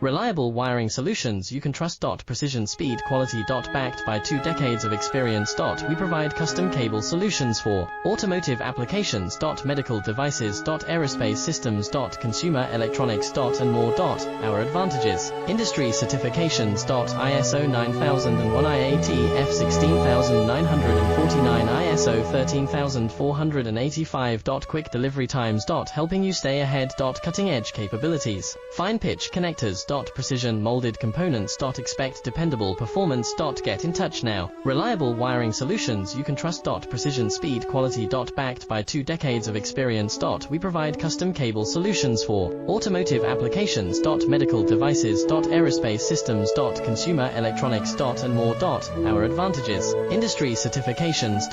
Reliable wiring solutions you can trust. Precision, speed, quality. Backed by 2 decades of experience. We provide custom cable solutions for automotive applications. Medical devices. Aerospace systems. Consumer electronics. And more. Our advantages: industry certifications. ISO 9001, IATF 16949, ISO 13485. Quick delivery times. Helping you stay ahead. Cutting edge capabilities: fine pitch connectors. Precision molded components. Expect dependable performance. Get in touch now. Reliable wiring solutions you can trust. Precision, speed, quality. Backed by 2 decades of experience. We provide custom cable solutions for automotive applications. Medical devices. Aerospace systems. Consumer electronics. And more. Our advantages: industry certifications. IS